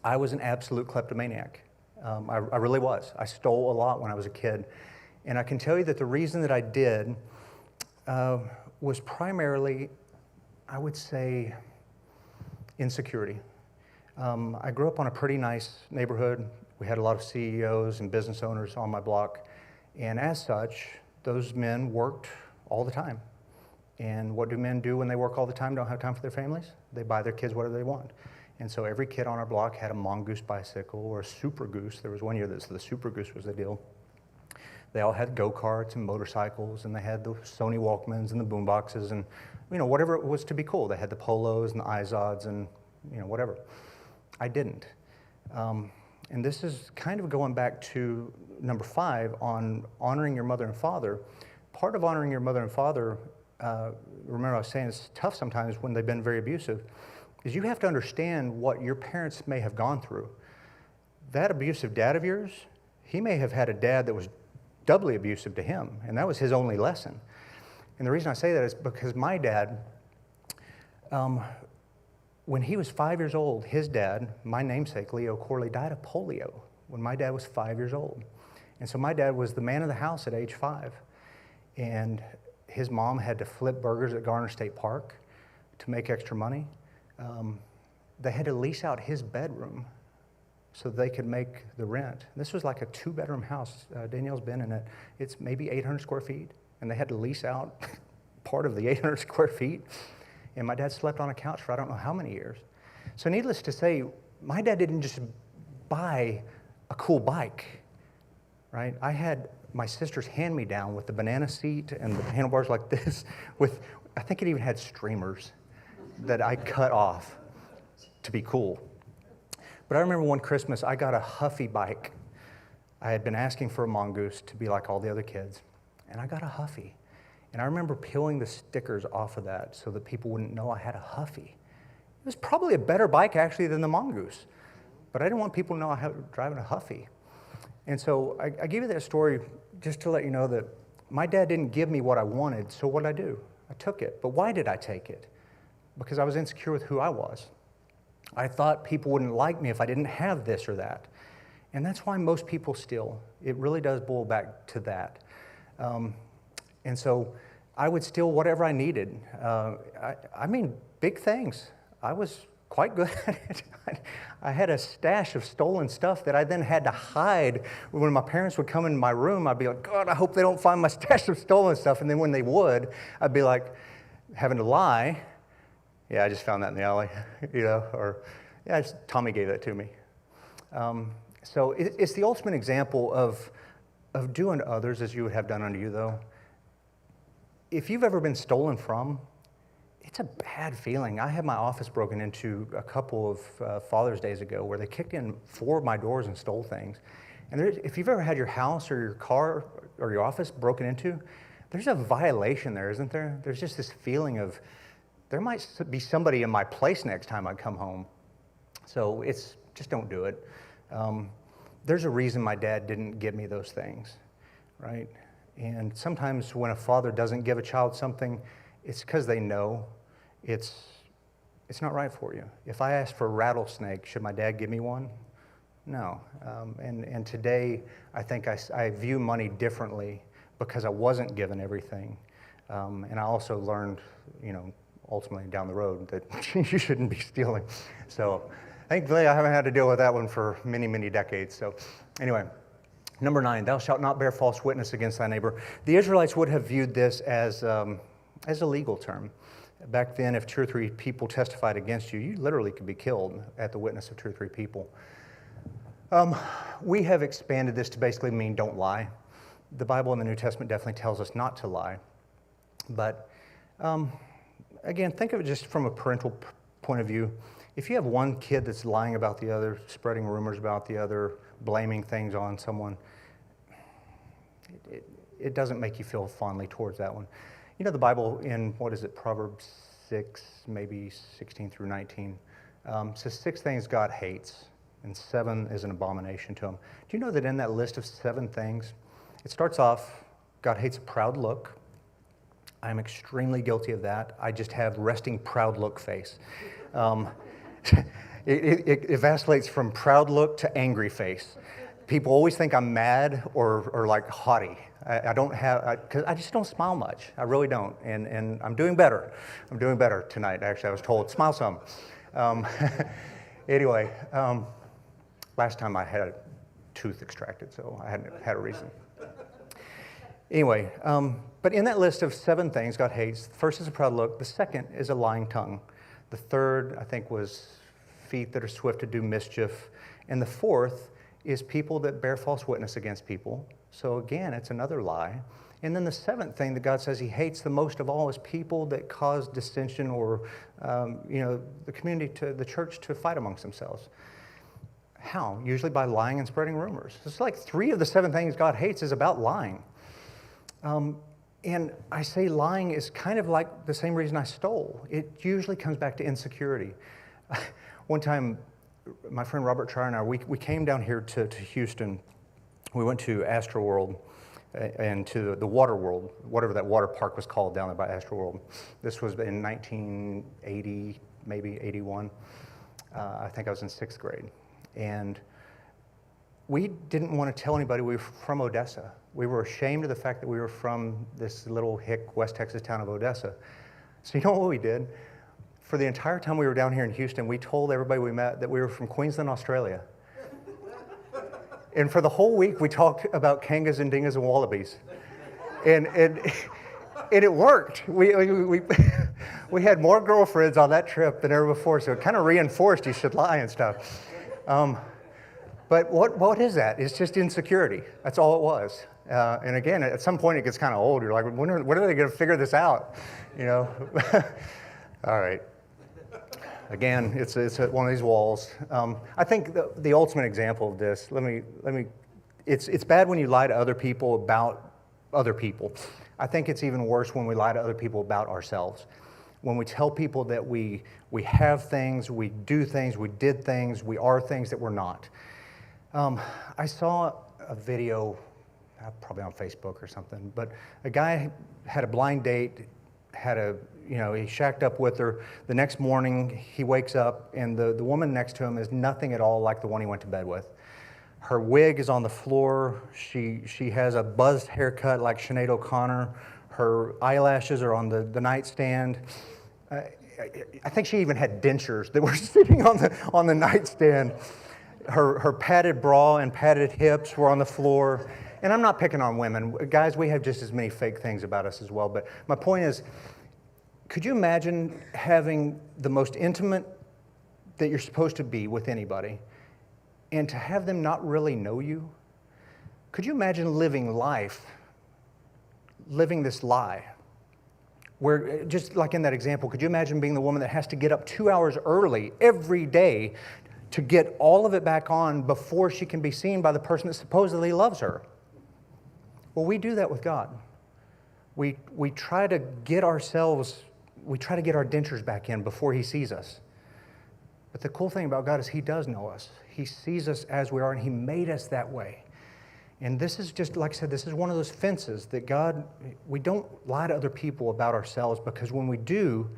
I was an absolute kleptomaniac. I really was. I stole a lot when I was a kid. And I can tell you that the reason that I did was primarily, I would say, insecurity. I grew up on a pretty nice neighborhood. We had a lot of CEOs and business owners on my block. And as such, those men worked all the time. And what do men do when they work all the time, don't have time for their families? They buy their kids whatever they want. And so every kid on our block had a Mongoose bicycle or a Super Goose. There was one year that the Super Goose was the deal. They all had go-karts and motorcycles, and they had the Sony Walkmans and the boomboxes and, whatever it was to be cool. They had the Polos and the Izods and, whatever. I didn't. And this is kind of going back to number 5 on honoring your mother and father. Part of honoring your mother and father, remember I was saying it's tough sometimes when they've been very abusive, is you have to understand what your parents may have gone through. That abusive dad of yours, he may have had a dad that was doubly abusive to him, and that was his only lesson. And the reason I say that is because my dad, when he was 5 years old, his dad, my namesake, Leo Corley, died of polio when my dad was 5 years old. And so my dad was the man of the house at age 5. And his mom had to flip burgers at Garner State Park to make extra money. They had to lease out his bedroom so they could make the rent. This was like a 2-bedroom house. Danielle's been in it. It's maybe 800 square feet. And they had to lease out part of the 800 square feet. And my dad slept on a couch for I don't know how many years. So needless to say, my dad didn't just buy a cool bike, right? I had my sister's hand-me-down with the banana seat and the handlebars like this I think it even had streamers that I cut off to be cool. But I remember one Christmas, I got a Huffy bike. I had been asking for a Mongoose to be like all the other kids, and I got a Huffy. And I remember peeling the stickers off of that so that people wouldn't know I had a Huffy. It was probably a better bike, actually, than the Mongoose. But I didn't want people to know I was driving a Huffy. And so I give you that story just to let you know that my dad didn't give me what I wanted, so what did I do? I took it. But why did I take it? Because I was insecure with who I was. I thought people wouldn't like me if I didn't have this or that. And that's why most people steal. It really does boil back to that. And so I would steal whatever I needed. I mean, big things. I was quite good at it. I had a stash of stolen stuff that I then had to hide. When my parents would come in my room, I'd be like, God, I hope they don't find my stash of stolen stuff. And then when they would, I'd be like, having to lie. Yeah, I just found that in the alley, or yeah, Tommy gave that to me. So it's the ultimate example of doing to others as you would have done unto you, though. If you've ever been stolen from, it's a bad feeling. I had my office broken into a couple of Father's Days ago where they kicked in 4 of my doors and stole things. And if you've ever had your house or your car or your office broken into, there's a violation there, isn't there? There's just this feeling of there might be somebody in my place next time I come home. So just don't do it. There's a reason my dad didn't give me those things, right? And sometimes when a father doesn't give a child something, it's because they know it's not right for you. If I asked for a rattlesnake, should my dad give me one? No. And today, I think I view money differently because I wasn't given everything. And I also learned, ultimately down the road that you shouldn't be stealing. So thankfully, I haven't had to deal with that one for many, many decades. So anyway. Number 9, thou shalt not bear false witness against thy neighbor. The Israelites would have viewed this as a legal term. Back then, if 2 or 3 people testified against you, you literally could be killed at the witness of 2 or 3 people. We have expanded this to basically mean don't lie. The Bible in the New Testament definitely tells us not to lie. But again, think of it just from a parental point of view. If you have one kid that's lying about the other, spreading rumors about the other, blaming things on someone, it doesn't make you feel fondly towards that one. The Bible in, Proverbs 6, maybe 16 through 19, says 6 things God hates, and 7 is an abomination to him. Do you know that in that list of 7 things, it starts off, God hates a proud look. I'm extremely guilty of that. I just have resting proud look face. It vacillates from proud look to angry face. People always think I'm mad or like haughty. I don't have, because I just don't smile much. I really don't. And I'm doing better. I'm doing better tonight, actually. I was told, smile some. Anyway, last time I had a tooth extracted, so I hadn't had a reason. Anyway, but in that list of 7 things God hates, the first is a proud look. The second is a lying tongue. The third, I think, was feet that are swift to do mischief. And the fourth is people that bear false witness against people. So again, it's another lie. And then the 7th thing that God says he hates the most of all is people that cause dissension or, the community, the church to fight amongst themselves. How? Usually by lying and spreading rumors. It's like 3 of the 7 things God hates is about lying. And I say lying is kind of like the same reason I stole. It usually comes back to insecurity. One time, my friend Robert Trier and I, we came down here to Houston. We went to Astroworld and to the Water World, whatever that water park was called down there by Astroworld. This was in 1980, maybe 81. I think I was in 6th grade. And we didn't want to tell anybody we were from Odessa. We were ashamed of the fact that we were from this little hick West Texas town of Odessa. So you know what we did? For the entire time we were down here in Houston, we told everybody we met that we were from Queensland, Australia. And for the whole week, we talked about kangas and dingas and wallabies. And it worked. We had more girlfriends on that trip than ever before, so it kind of reinforced you should lie and stuff. But what is that? It's just insecurity. That's all it was. And again, at some point it gets kind of old. You're like, when are they going to figure this out? All right. Again, it's one of these walls. I think the ultimate example of this. It's bad when you lie to other people about other people. I think it's even worse when we lie to other people about ourselves. When we tell people that we have things, we do things, we did things, we are things that we're not. I saw a video, probably on Facebook or something, but a guy had a blind date, he shacked up with her. The next morning, he wakes up, and the woman next to him is nothing at all like the one he went to bed with. Her wig is on the floor. She has a buzzed haircut like Sinead O'Connor. Her eyelashes are on the nightstand. I think she even had dentures that were sitting on the nightstand. Her padded bra and padded hips were on the floor. And I'm not picking on women. Guys, we have just as many fake things about us as well. But my point is, could you imagine having the most intimate that you're supposed to be with anybody, and to have them not really know you? Could you imagine living this lie? Where, just like in that example, could you imagine being the woman that has to get up 2 hours early every day to get all of it back on before she can be seen by the person that supposedly loves her? Well, we do that with God. We try to get our dentures back in before He sees us. But the cool thing about God is He does know us. He sees us as we are, and He made us that way. And this is just, like I said, this is one of those fences that God, we don't lie to other people about ourselves, because when we do,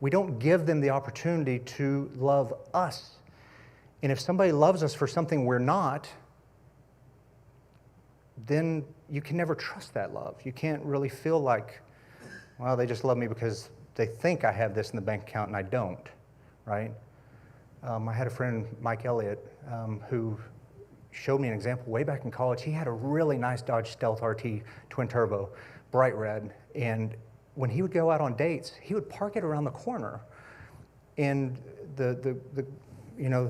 we don't give them the opportunity to love us. And if somebody loves us for something we're not, then you can never trust that love. You can't really feel like, well, they just love me because they think I have this in the bank account and I don't, right? I had a friend, Mike Elliott, who showed me an example way back in college. He had a really nice Dodge Stealth RT twin turbo, bright red, and when he would go out on dates, he would park it around the corner, and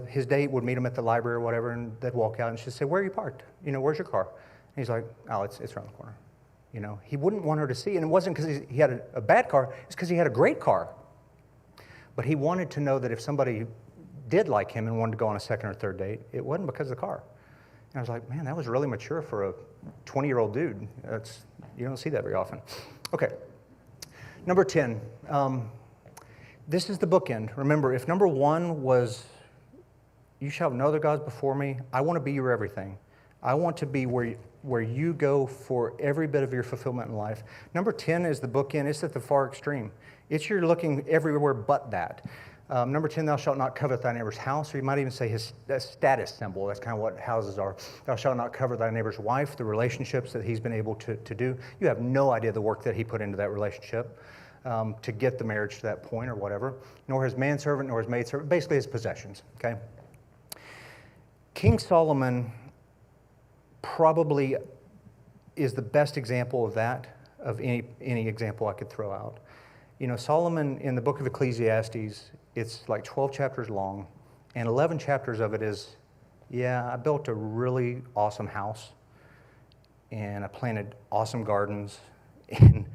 his date would meet him at the library or whatever, and they'd walk out and she'd say, "Where are you parked? Where's your car?" And he's like, "Oh, it's around the corner." He wouldn't want her to see, and it wasn't because he had a bad car, it's because he had a great car. But he wanted to know that if somebody did like him and wanted to go on a second or third date, it wasn't because of the car. And I was like, man, that was really mature for a 20-year-old dude. You don't see that very often. Okay, number 10. This is the bookend. Remember, if number 1 was, you shall have no other gods before me, I want to be your everything. I want to be where you go for every bit of your fulfillment in life. Number 10 is the bookend. It's at the far extreme. It's you're looking everywhere but that. Number 10, thou shalt not covet thy neighbor's house, or you might even say his status symbol. That's kind of what houses are. Thou shalt not covet thy neighbor's wife, the relationships that he's been able to do. You have no idea the work that he put into that relationship to get the marriage to that point or whatever. Nor his manservant, nor his maidservant, basically his possessions, okay? King Solomon probably is the best example of that, of any example I could throw out. Solomon, in the book of Ecclesiastes, it's like 12 chapters long, and 11 chapters of it is, I built a really awesome house, and I planted awesome gardens, and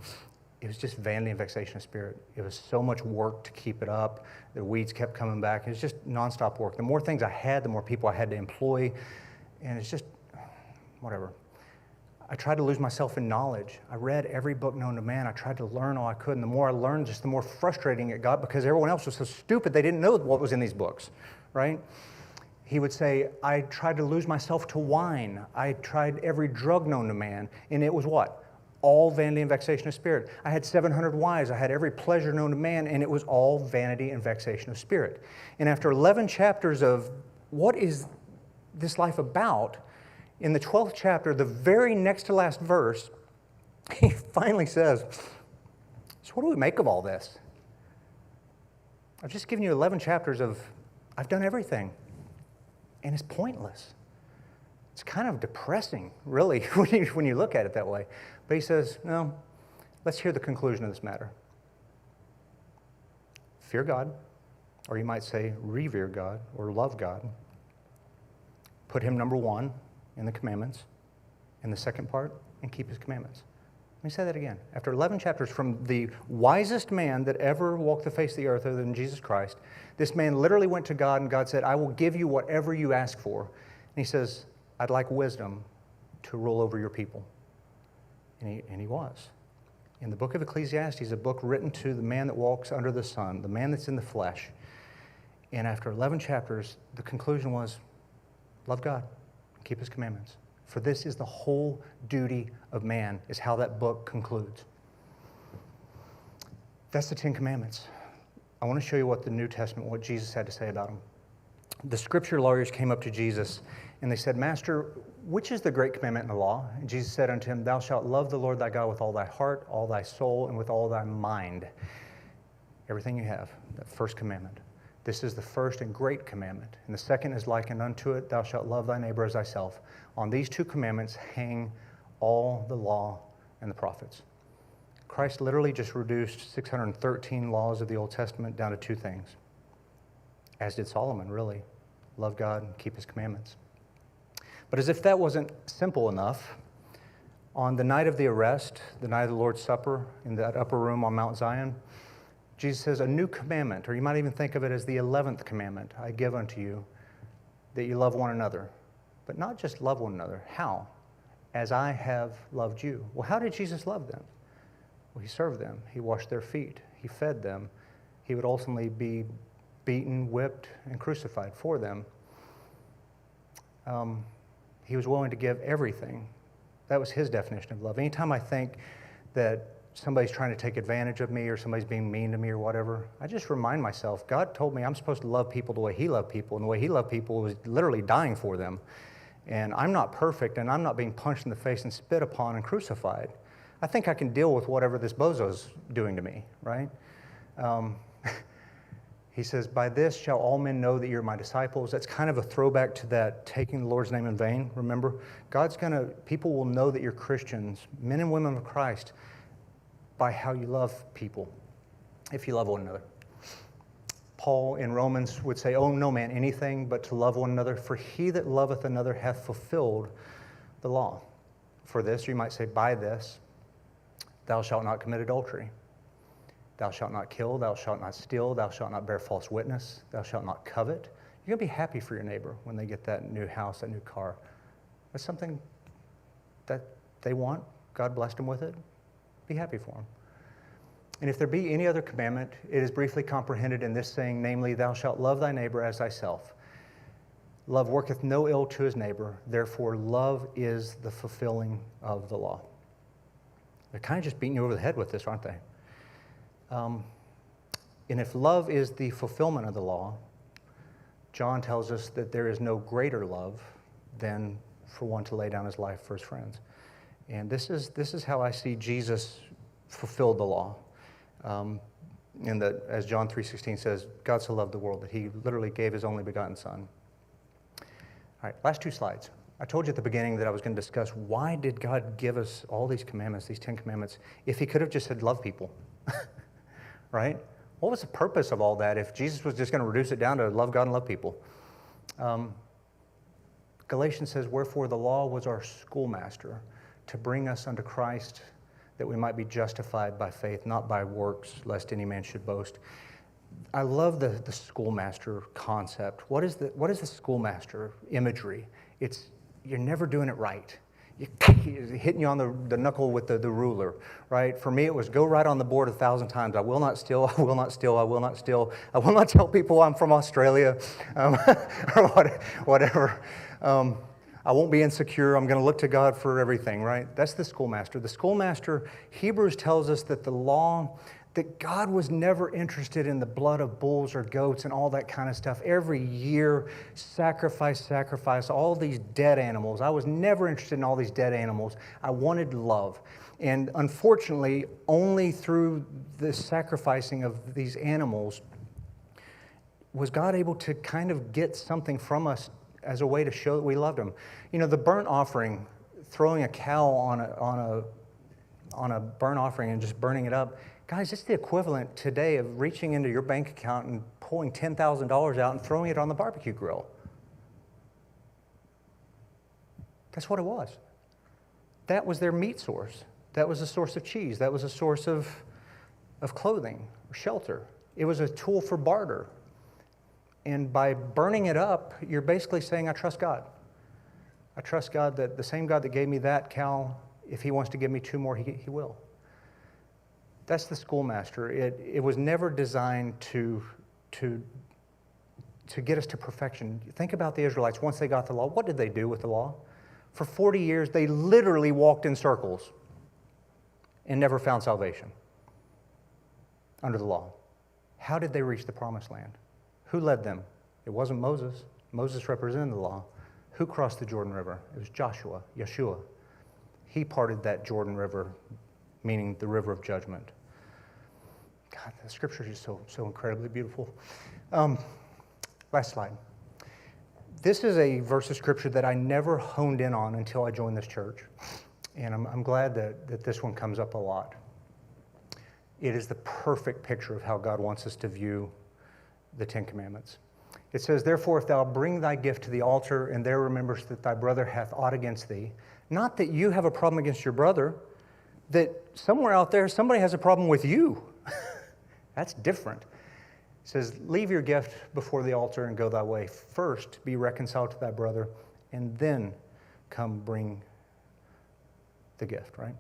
it was just vanity and vexation of spirit. It was so much work to keep it up. The weeds kept coming back. It was just nonstop work. The more things I had, the more people I had to employ, and it's just, whatever. I tried to lose myself in knowledge. I read every book known to man. I tried to learn all I could, and the more I learned, just the more frustrating it got, because everyone else was so stupid they didn't know what was in these books, right? He would say, I tried to lose myself to wine. I tried every drug known to man, and it was what? All vanity and vexation of spirit. I had 700 wives. I had every pleasure known to man, and it was all vanity and vexation of spirit. And after 11 chapters of what is this life about, in the 12th chapter, the very next to last verse, he finally says, so what do we make of all this? I've just given you 11 chapters of, I've done everything, and it's pointless. It's kind of depressing, really, when you look at it that way. But he says, no, let's hear the conclusion of this matter. Fear God, or you might say revere God, or love God. Put Him number 1 in the commandments, in the second part, and keep His commandments. Let me say that again. After 11 chapters from the wisest man that ever walked the face of the earth other than Jesus Christ, this man literally went to God, and God said, I will give you whatever you ask for. And he says, I'd like wisdom to rule over your people. And he was. In the book of Ecclesiastes, a book written to the man that walks under the sun, the man that's in the flesh. And after 11 chapters, the conclusion was, love God and keep his commandments. For this is the whole duty of man, is how that book concludes. That's the 10 Commandments. I want to show you what the New Testament, what Jesus had to say about them. The scripture lawyers came up to Jesus and they said, Master, which is the great commandment in the law? And Jesus said unto him, Thou shalt love the Lord thy God with all thy heart, all thy soul, and with all thy mind. Everything you have, that first commandment. This is the first and great commandment. And the second is likened unto it, Thou shalt love thy neighbor as thyself. On these two commandments hang all the law and the prophets. Christ literally just reduced 613 laws of the Old Testament down to two things. As did Solomon, really. Love God and keep his commandments. But as if that wasn't simple enough, on the night of the arrest, the night of the Lord's Supper, in that upper room on Mount Zion, Jesus says, a new commandment, or you might even think of it as the 11th commandment, I give unto you, that you love one another. But not just love one another. How? As I have loved you. Well, how did Jesus love them? Well, he served them. He washed their feet. He fed them. He would ultimately be beaten, whipped, and crucified for them. He was willing to give everything. That was his definition of love. Anytime I think that somebody's trying to take advantage of me or somebody's being mean to me or whatever, I just remind myself, God told me I'm supposed to love people the way he loved people, and the way he loved people was literally dying for them. And I'm not perfect, and I'm not being punched in the face and spit upon and crucified. I think I can deal with whatever this bozo's doing to me, right? He says, by this shall all men know that you're my disciples. That's kind of a throwback to that taking the Lord's name in vain, remember? People will know that you're Christians, men and women of Christ, by how you love people, if you love one another. Paul in Romans would say, owe no man anything but to love one another, for he that loveth another hath fulfilled the law. For this, you might say, by this, thou shalt not commit adultery. Thou shalt not kill, thou shalt not steal, thou shalt not bear false witness, thou shalt not covet. You're going to be happy for your neighbor when they get that new house, that new car. That's something that they want. God blessed them with it. Be happy for them. And if there be any other commandment, it is briefly comprehended in this saying, namely, thou shalt love thy neighbor as thyself. Love worketh no ill to his neighbor, therefore love is the fulfilling of the law. They're kind of just beating you over the head with this, aren't they? And if love is the fulfillment of the law, John tells us that there is no greater love than for one to lay down his life for his friends. And this is how I see Jesus fulfilled the law. As John 3:16 says, God so loved the world that he literally gave his only begotten Son. All right, last two slides. I told you at the beginning that I was going to discuss why did God give us all these commandments, these 10 commandments, if he could have just said love people, right? What was the purpose of all that if Jesus was just going to reduce it down to love God and love people? Galatians says, wherefore the law was our schoolmaster to bring us unto Christ that we might be justified by faith, not by works, lest any man should boast. I love the schoolmaster concept. What is the schoolmaster imagery? You're never doing it right. You're hitting you on the knuckle with the ruler, right? For me, it was go right on the board 1,000 times. I will not steal, I will not steal, I will not steal. I will not tell people I'm from Australia or whatever. I won't be insecure. I'm going to look to God for everything, right? That's the schoolmaster. The schoolmaster, Hebrews tells us that the law, that God was never interested in the blood of bulls or goats and all that kind of stuff. Every year, sacrifice, all these dead animals. I was never interested in all these dead animals. I wanted love. And unfortunately, only through the sacrificing of these animals was God able to kind of get something from us as a way to show that we loved him. You know, the burnt offering, throwing a cow on a burnt offering and just burning it up, guys, it's the equivalent today of reaching into your bank account and pulling $10,000 out and throwing it on the barbecue grill. That's what it was. That was their meat source. That was a source of cheese. That was a source of clothing or shelter. It was a tool for barter. And by burning it up, you're basically saying, I trust God. I trust God that the same God that gave me that cow, if he wants to give me 2 more, he will. That's the schoolmaster. It was never designed to get us to perfection. Think about the Israelites. Once they got the law, what did they do with the law? For 40 years, they literally walked in circles and never found salvation under the law. How did they reach the promised land? Who led them? It wasn't Moses. Moses represented the law. Who crossed the Jordan River? It was Joshua, Yeshua. He parted that Jordan River, meaning the river of judgment. God, the scripture is so incredibly beautiful. Last slide. This is a verse of scripture that I never honed in on until I joined this church. And I'm glad that this one comes up a lot. It is the perfect picture of how God wants us to view the Ten Commandments. It says, "Therefore, if thou bring thy gift to the altar, and there rememberest that thy brother hath aught against thee," not that you have a problem against your brother, that somewhere out there somebody has a problem with you. That's different. It says, "Leave your gift before the altar and go thy way. First be reconciled to thy brother, and then come bring the gift," right?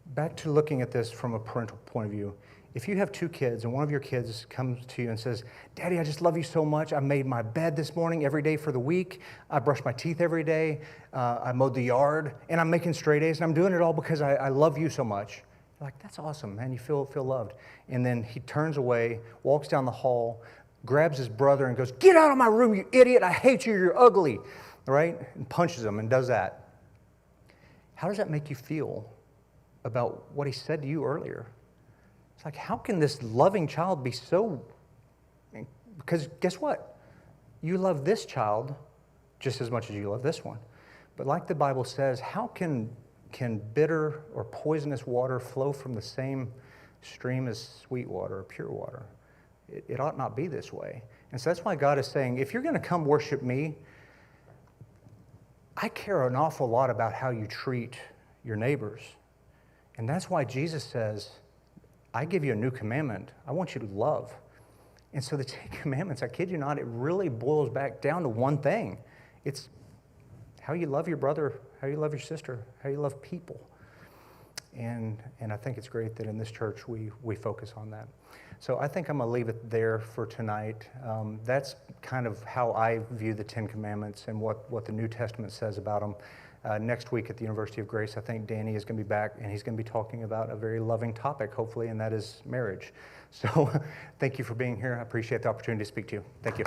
Back to looking at this from a parental point of view. If you have two kids and one of your kids comes to you and says, "Daddy, I just love you so much. I made my bed this morning every day for the week. I brush my teeth every day. I mowed the yard, and I'm making straight A's, and I'm doing it all because I love you so much." You're like, "That's awesome, man. You feel loved." And then he turns away, walks down the hall, grabs his brother and goes, "Get out of my room, you idiot. I hate you. You're ugly." Right? And punches him and does that. How does that make you feel about what he said to you earlier? It's like, how can this loving child be so... Because guess what? You love this child just as much as you love this one. But like the Bible says, how can bitter or poisonous water flow from the same stream as sweet water or pure water? It ought not be this way. And so that's why God is saying, if you're going to come worship me, I care an awful lot about how you treat your neighbors. And that's why Jesus says, I give you a new commandment. I want you to love. And so the Ten Commandments, I kid you not, it really boils back down to one thing. It's how you love your brother, how you love your sister, how you love people. And I think it's great that in this church we focus on that. So I think I'm going to leave it there for tonight. That's kind of how I view the Ten Commandments and what the New Testament says about them. Next week at the University of Grace, I think Danny is going to be back, and he's going to be talking about a very loving topic, hopefully, and that is marriage. So thank you for being here. I appreciate the opportunity to speak to you. Thank you.